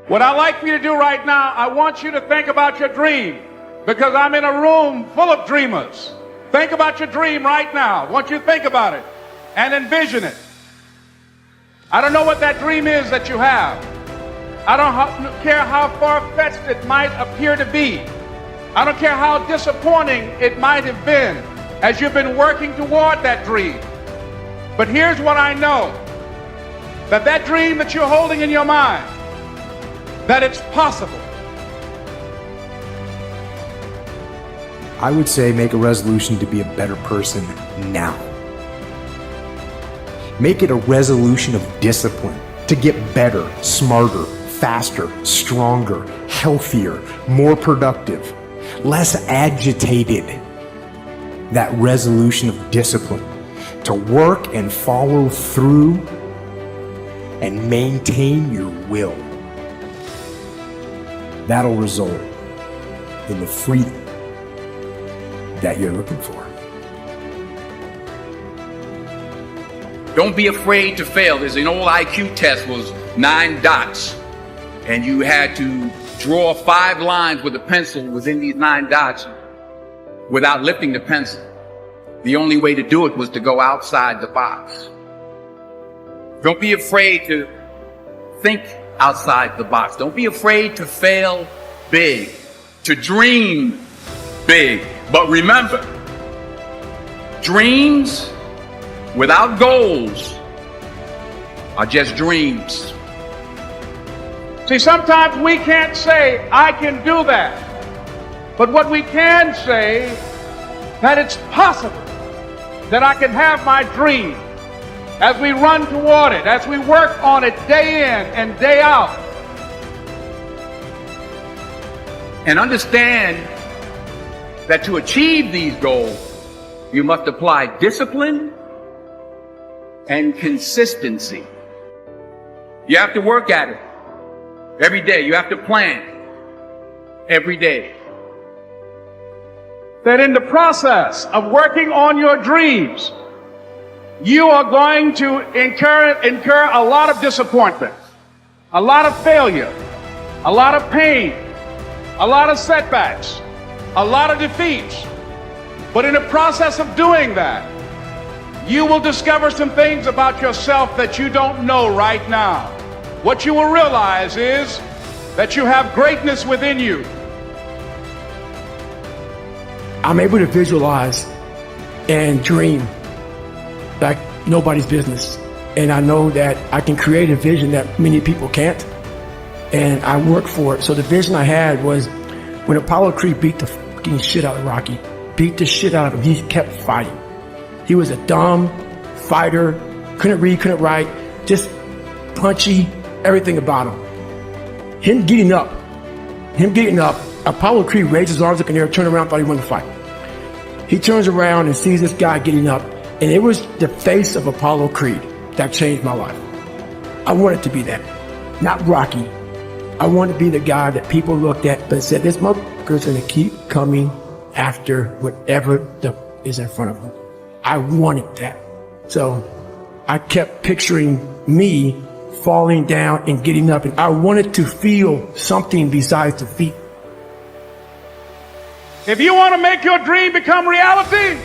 What I'd like for you to do right now, I want you to think about your dream, because I'm in a room full of dreamers. Think about your dream right now. I want you to think about it and envision it. I don't know what that dream is that you have. I don't care how far-fetched it might appear to be. I don't care how disappointing it might have been as you've been working toward that dream. But here's what I know, that dream that you're holding in your mind, that it's possible. I would say make a resolution to be a better person now. Make it a resolution of discipline to get better, smarter, faster, stronger, healthier, more productive, less agitated. That resolution of discipline to work and follow through and maintain your will. That'll result in the freedom that you're looking for. Don't be afraid to fail. There's an old IQ test, was 9 dots, and you had to draw 5 lines with a pencil within these 9 dots without lifting the pencil. The only way to do it was to go outside the box. Don't be afraid to think outside the box. Don't be afraid to fail big, to dream big. But remember, dreams without goals are just dreams. See, sometimes we can't say, I can do that. But what we can say, that it's possible that I can have my dream as we run toward it, as we work on it day in and day out. And understand that to achieve these goals, you must apply discipline and consistency. You have to work at it every day. You have to plan every day. That in the process of working on your dreams, you are going to incur a lot of disappointment, a lot of failure, a lot of pain, a lot of setbacks, a lot of defeats. But in the process of doing that, you will discover some things about yourself that you don't know right now. What you will realize is that you have greatness within you. I'm able to visualize and dream like nobody's business. And I know that I can create a vision that many people can't. And I work for it. So the vision I had was when Apollo Creed beat the fucking shit out of Rocky, beat the shit out of him, he kept fighting. He was a dumb fighter, couldn't read, couldn't write, just punchy, everything about him. Him getting up, Apollo Creed raised his arms up in the air, turned around, thought he wanted to fight. He turns around and sees this guy getting up, and it was the face of Apollo Creed that changed my life. I wanted to be that, not Rocky. I wanted to be the guy that people looked at but said, this motherfucker's gonna keep coming after whatever is in front of him. I wanted that. So I kept picturing me falling down and getting up, and I wanted to feel something besides defeat. If you want to make your dream become reality,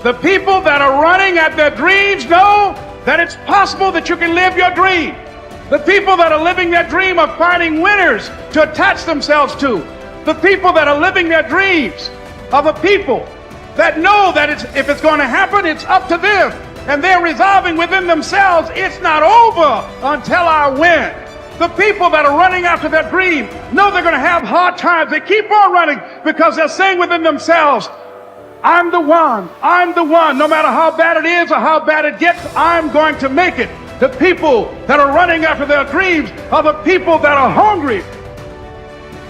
the people that are running at their dreams know that it's possible that you can live your dream. The people that are living their dream are finding winners to attach themselves to. The people that are living their dreams are the people that know that if it's going to happen, it's up to them. And they're resolving within themselves, it's not over until I win. The people that are running after their dream know they're going to have hard times. They keep on running because they're saying within themselves, I'm the one, no matter how bad it is or how bad it gets, I'm going to make it. The people that are running after their dreams are the people that are hungry.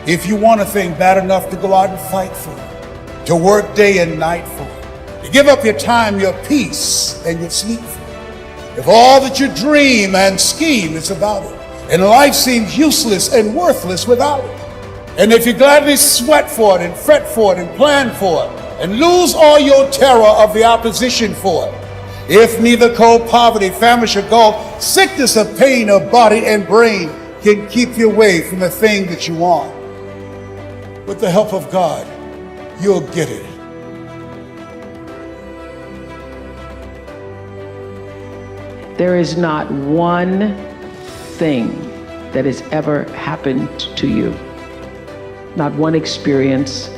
If you want a thing bad enough to go out and fight for it, to work day and night for it, to give up your time, your peace, and your sleep for it, if all that you dream and scheme is about it, and life seems useless and worthless without it, and if you gladly sweat for it and fret for it and plan for it, and lose all your terror of the opposition for it, if neither cold poverty, famine should go, sickness of pain of body and brain, can keep you away from the thing that you want. With the help of God, you'll get it. There is not one thing that has ever happened to you. Not one experience,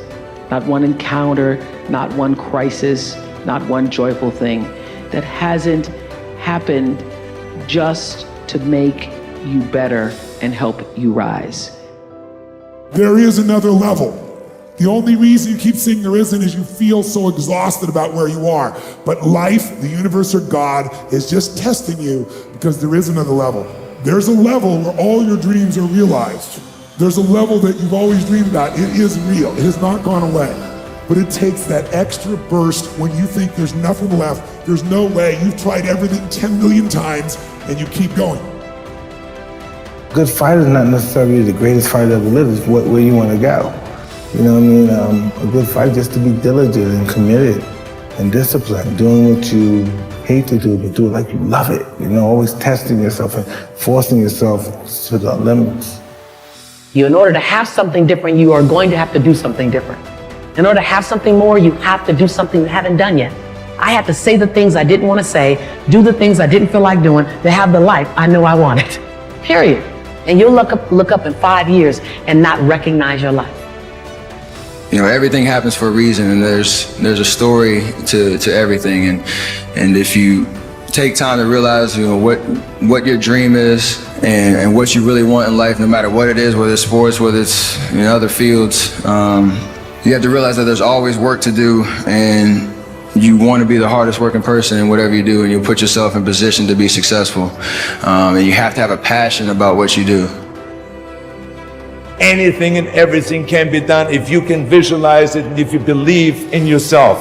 not one encounter, not one crisis, not one joyful thing that hasn't happened just to make you better and help you rise. There is another level. The only reason you keep saying there isn't is you feel so exhausted about where you are. But life, the universe, or God is just testing you because there is another level. There's a level where all your dreams are realized. There's a level that you've always dreamed about. It is real. It has not gone away. But it takes that extra burst when you think there's nothing left. There's no way. You've tried everything 10 million times and you keep going. Good fighter is not necessarily the greatest fighter ever lived. It's where you want to go. You know what I mean? A good fighter is just to be diligent and committed and disciplined, doing what you hate to do, but do it like you love it. You know, always testing yourself and forcing yourself to the limits. In order to have something different, you are going to have to do something different. In order to have something more, you have to do something you haven't done yet. I had to say the things I didn't want to say, do the things I didn't feel like doing, to have the life I knew I wanted. Period. And you'll look up in 5 years and not recognize your life. You know, everything happens for a reason, and there's a story to everything. And if you take time to realize, you know, what your dream is and what you really want in life, no matter what it is, whether it's sports, whether it's in other fields, you have to realize that there's always work to do, and you want to be the hardest working person in whatever you do, and you put yourself in position to be successful. And you have to have a passion about what you do. Anything and everything can be done if you can visualize it and if you believe in yourself.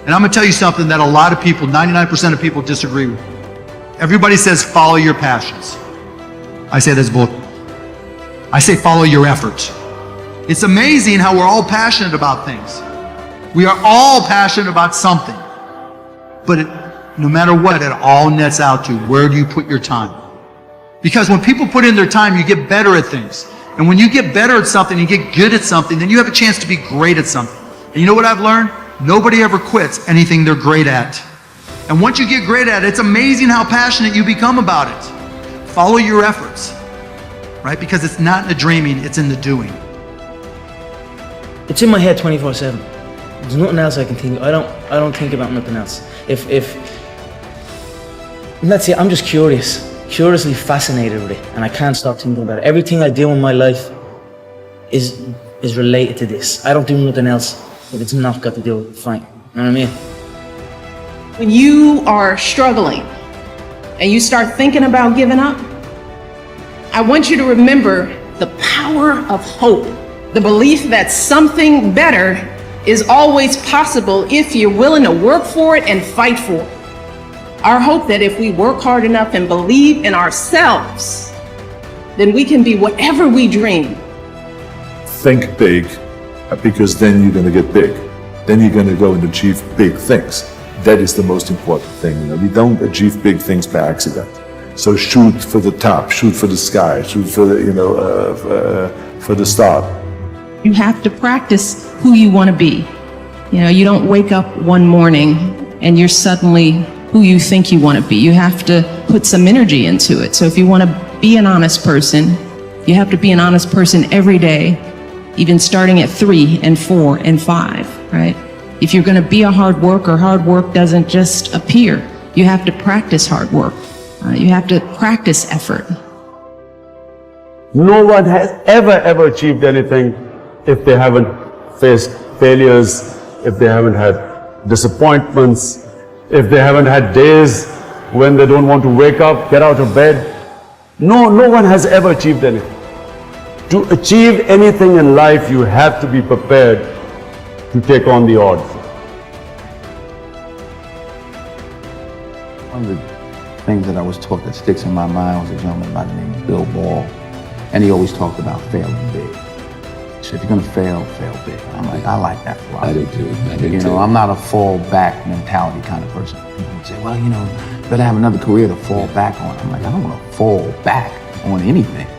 And I'm gonna tell you something that a lot of people, 99% of people disagree with. Everybody says follow your passions. I say that's bull. I say follow your efforts. It's amazing how we're all passionate about things. We are all passionate about something. But no matter what, it all nets out to where do you put your time? Because when people put in their time, you get better at things. And when you get better at something, you get good at something, then you have a chance to be great at something. And you know what I've learned? Nobody ever quits anything they're great at. And once you get great at it, it's amazing how passionate you become about it. Follow your efforts, right? Because it's not in the dreaming, it's in the doing. It's in my head 24/7. There's nothing else I can think of. I don't think about nothing else. Let's say I'm just curiously fascinated with it, and I can't stop thinking about it. Everything I do in my life is related to this. I don't do nothing else if it's not got to do with it. Fine. You know what I mean? When you are struggling and you start thinking about giving up, I want you to remember the power of hope, the belief that something better is always possible if you're willing to work for it and fight for it. Our hope that if we work hard enough and believe in ourselves, then we can be whatever we dream. Think big, because then you're going to get big. Then you're going to go and achieve big things. That is the most important thing. You know, we don't achieve big things by accident. So shoot for the top, shoot for the sky, shoot for the, for the start. You have to practice who you want to be. You know, you don't wake up one morning and you're suddenly who you think you want to be. You have to put some energy into it. So if you want to be an honest person, you have to be an honest person every day, even starting at 3 and 4 and 5, right? If you're going to be a hard worker, hard work doesn't just appear. You have to practice hard work. You have to practice effort. No one has ever achieved anything if they haven't faced failures, if they haven't had disappointments, if they haven't had days when they don't want to wake up, get out of bed. No one has ever achieved anything. To achieve anything in life, you have to be prepared to take on the odds. One of the things that I was taught that sticks in my mind was a gentleman by the name of Bill Ball, and he always talked about failing big. So if you're gonna fail, fail big. I'm like, I like that philosophy. I do too. I'm not a fall back mentality kind of person. People would say, well, you better have another career to fall back on. I'm like, I don't want to fall back. I want anything.